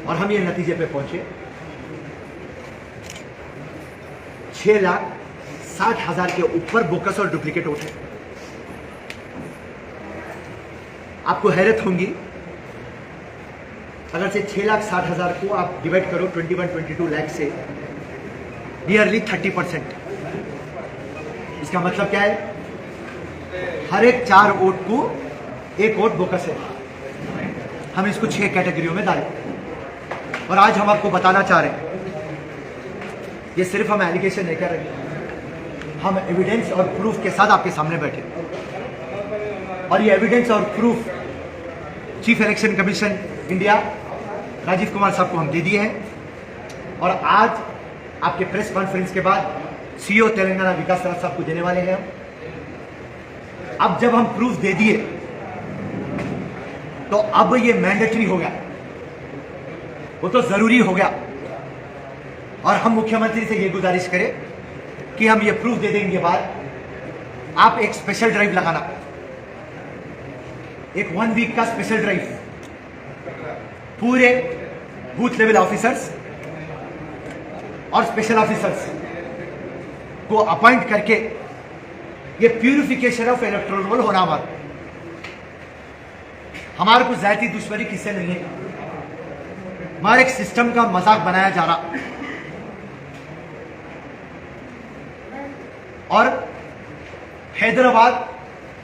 और हम ये नतीजे पे पहुंचे 6,60,000 के ऊपर बोकस और डुप्लीकेट वोट है। आपको हैरत होंगी, अगर से 6,60,000 को आप डिवाइड करो 21-22 लाख से, नियरली 30%। इसका मतलब क्या है? हर एक 4 वोट को 1 वोट बोकस है। हम इसको 6 कैटेगरियों में डालें और आज हम आपको बताना चाह रहे हैं, ये सिर्फ हम एलिगेशन नहीं कर रहे, हम एविडेंस और प्रूफ के साथ आपके सामने बैठे और ये एविडेंस और proof chief election commission India Rajiv Kumar साहब को हम दे दिए हैं और आज आपके प्रेस कॉन्फ्रेंस के बाद सीईओ तेलंगाना विकास राज साहब को देने वाले हैं। अब जब हम प्रूफ दे दिए तो अब ये मैंडेटरी हो गया, वो तो जरूरी हो गया और हम मुख्यमंत्री से ये गुजारिश करें कि हम ये प्रूफ दे देंगे बाद आप एक स्पेशल ड्राइव लगाना, एक 1 वीक का स्पेशल ड्राइव, पूरे बूथ लेवल ऑफिसर्स और स्पेशल ऑफिसर्स को अपॉइंट करके ये प्यूरिफिकेशन ऑफ इलेक्टोरल रोल होना हमारे को जाती दुश्मनी किससे नहीं है, हमारे एक सिस्टम का मजाक बनाया जा रहा और हैदराबाद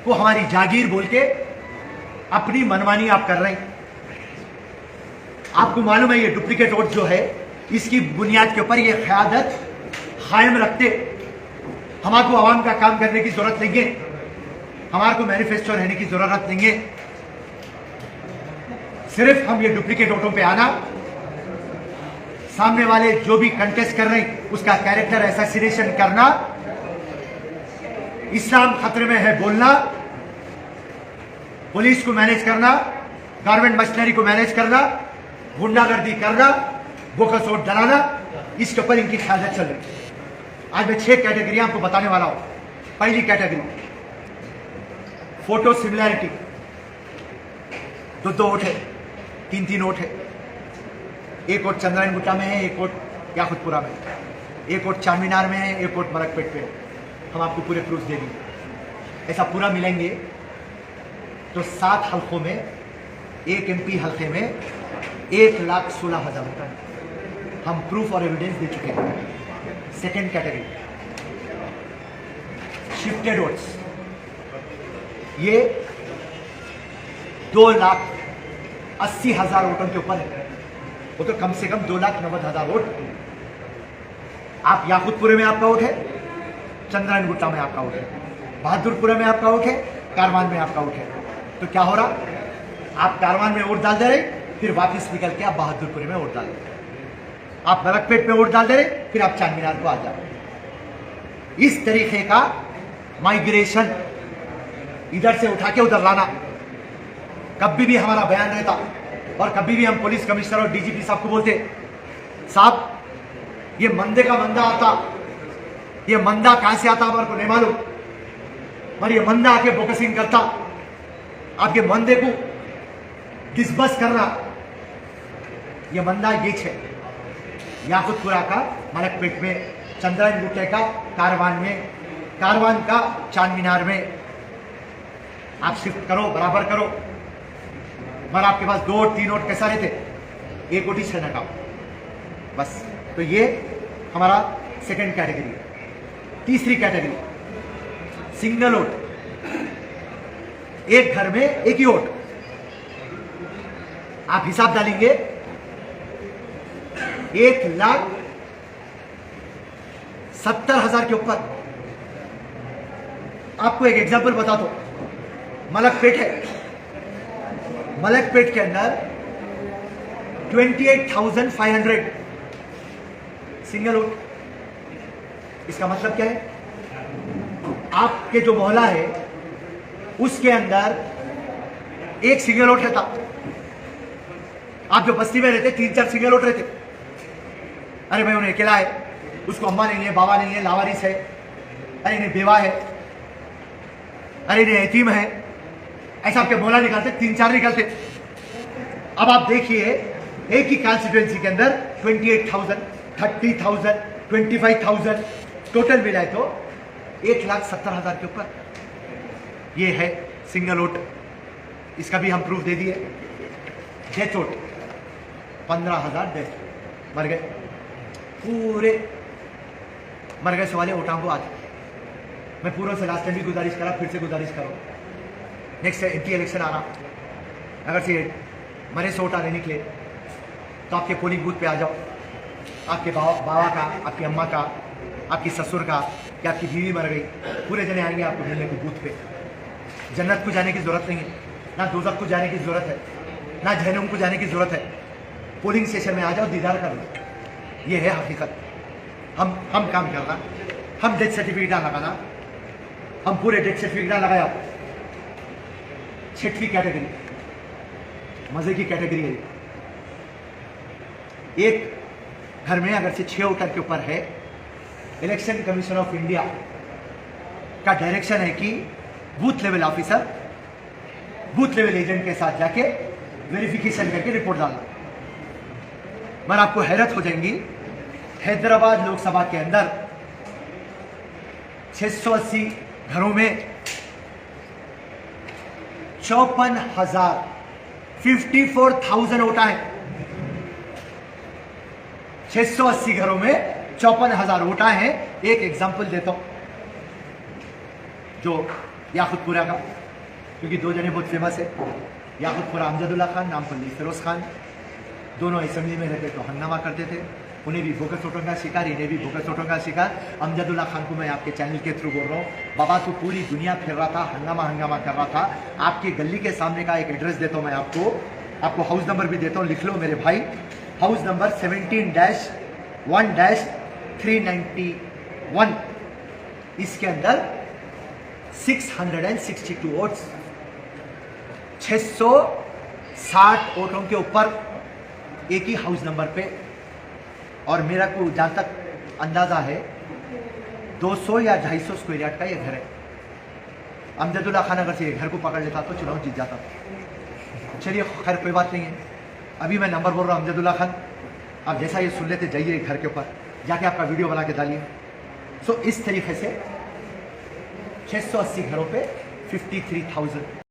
को हमारी जागीर बोल के अपनी मनमानी आप कर रहे हैं। आपको मालूम है ये डुप्लीकेट वोट जो है, इसकी बुनियाद के ऊपर ये क़यादत कायम रखते हमारे को आवाम का काम करने की जरूरत नहीं है, हमारे को मैनिफेस्टो रहने की जरूरत नहीं है। सिर्फ हम ये डुप्लीकेट वोटों पे आना, सामने वाले जो भी कंटेस्ट कर रहे हैं उसका कैरेक्टर असैसिनेशन करना, इस्लाम खतरे में है बोलना, पुलिस को मैनेज करना, गवर्नमेंट मशीनरी को मैनेज करना, गुंडागर्दी करना, बोकस वोट डलाना, इसके ऊपर इनकी क़यादत चल रही है। आज मैं 6 कैटेगरी आपको बताने वाला हूं। पहली कैटेगरी फोटो सिमिलैरिटी, 2 वोट है, 3 वोट है, 1 वोट चंद्रायन गुट्टा में है, 1 वोट याकुतपुरा में, 1 वोट चार मीनार में है, 1 वोट मलकपेट पे है। हम आपको पूरे प्रूफ दे देंगे। ऐसा पूरा मिलेंगे तो 7 हल्कों में, 1 MP हल्के में 1,16,000 रुपये हम प्रूफ और एविडेंस दे चुके हैं। सेकेंड कैटेगरी शिफ्टेड वोट्स, ये 2,80,000 वोटों के ऊपर है, वो तो कम से कम 2,90,000 वोट। आप याकुतपुरे में आपका वोट है, चंद्रायन गुट्टा में आपका वोट है, बहादुरपुरा में आपका वोट है, कारवान में आपका वोट है। तो क्या हो रहा, आप कारवान में वोट डाल दे रहे, फिर वापस निकल के आप बहादुरपुरे में वोट डाल दे रहे, आप मलकपेट में वोट डाल दे रहे, फिर आप चार मीनार को आ जा रहे। इस तरीके का माइग्रेशन इधर से उठा के उधर लाना कभी भी हमारा बयान रहता और कभी भी हम पुलिस कमिश्नर और डीजीपी साहब को बोलते, साहब ये मंदे का मंदा आता, ये मंदा कहां से आता हमारे को नहीं मालूम, पर ये मंदा आके फोकसिंग करता, आपके मंदे को डिस्बर्स करना, ये मंदा ये है याकुतपुरा का, मलकपेट में, चंद्रायन गुट्टे का कारवान में, कारवान का चार मीनार में। आप शिफ्ट करो, बराबर करो, मगर आपके पास 2 वोट 3 वोट कैसा रहते, 1 वोट ही छह का बस। तो ये हमारा सेकंड कैटेगरी है। तीसरी कैटेगरी सिंगल वोट, एक घर में एक ही वोट। आप हिसाब डालेंगे 1,70,000 के ऊपर। आपको एक एग्जांपल बता दो, मलकपेट है, मलकपेट के अंदर 28,500 सिंगल वोट। इसका मतलब क्या है, आपके जो मोहल्ला है उसके अंदर एक सिंगल वोट रहता, आप जो बस्ती में रहते 3-4 सिंगल वोट रहते। अरे भाई उन्हें अकेला है, उसको अम्मा नहीं है, बाबा नहीं है, लावारिस है, अरे इन्हें बेवा है, अरे इन्हें यतीम है, ऐसा आपके मोहल्ला निकालते 3-4 निकालते। अब आप देखिए एक ही कॉन्स्टिट्यूएंसी के अंदर 28,000, 30,000, 25,000 टोटल मिलाए तो 1,70,000 के ऊपर। ये है सिंगल वोट, इसका भी हम प्रूफ दे दिए। डेथ वोट 15,000 डेथ मर गए, पूरे मर गए सवाले वोटां को। आज मैं पूरों से लास्ट टाइम भी गुजारिश करा, फिर से गुजारिश करो, नेक्स्ट एमपी इलेक्शन आ रहा, अगर से मरे से वोट आने निकले तो आपके पोलिंग बूथ पे आ जाओ। आपके बाबा का, आपकी अम्मा का, आपकी ससुर का, कि आपकी बीवी मर गई, पूरे जने आएंगे आपको मिलने को बूथ पे। जन्नत को जाने की जरूरत नहीं है, ना दोजख को जाने की जरूरत है, ना जहन्नुम को जाने की जरूरत है। पोलिंग स्टेशन में आ जाओ, दीदार कर लो। ये है हकीकत। हम काम करना, हम डेथ सर्टिफिकेट ना लगाना, हम पूरे डेथ सर्टिफिकेट ना लगाया। छठवीं कैटेगरी, मजे की कैटेगरी है। एक घर में अगर से 6 वोटर के ऊपर है, इलेक्शन कमीशन ऑफ इंडिया का डायरेक्शन है कि booth level officer booth level agent के साथ जाके वेरिफिकेशन करके रिपोर्ट डालना। मगर आपको हैरत हो जाएंगी, हैदराबाद लोकसभा के अंदर 680 घरों में 54,000 वोटा है। 680 घरों में 54,000 वोटा हैं। एक एग्जाम्पल देता हूं, जो याकुतपुरा का, क्योंकि दो जने बहुत फेमस है। याकुतपुरा अमजदुल्ला खान, नाम पर फिरोज खान, दोनों असेंबली में रहते तो हंगामा करते थे। उन्हें भी बोगस वोटों का शिकार, इन्हें भी बोगस वोटों का शिकार। अमजदुल्ला खान को मैं आपके चैनल के थ्रू बोल रहा हूँ, बाबा तो पूरी दुनिया फिर रहा था, हंगामा कर रहा था। आपके गली के सामने का एक एड्रेस देता हूँ मैं आपको हाउस नंबर भी देता हूँ, लिख लो मेरे भाई। House number 17-1-391। इसके अंदर 662 वोट्स, 660 वोटों के ऊपर एक ही हाउस नंबर पे। और मेरा को जहाँ तक अंदाजा है 200 या 250 स्क्वायर यार्ड का ये घर है। अमजदुल्ला खान अगर से घर को पकड़ लेता तो चुनाव जीत जाता। चलिए खैर कोई बात नहीं है। अभी मैं नंबर बोल रहा हूँ अमजदुल्ला खान, आप जैसा ये सुन लेते जाइए घर के ऊपर जाके आपका वीडियो बना के डालिए। सो इस तरीके से 680 घरों पे 53,000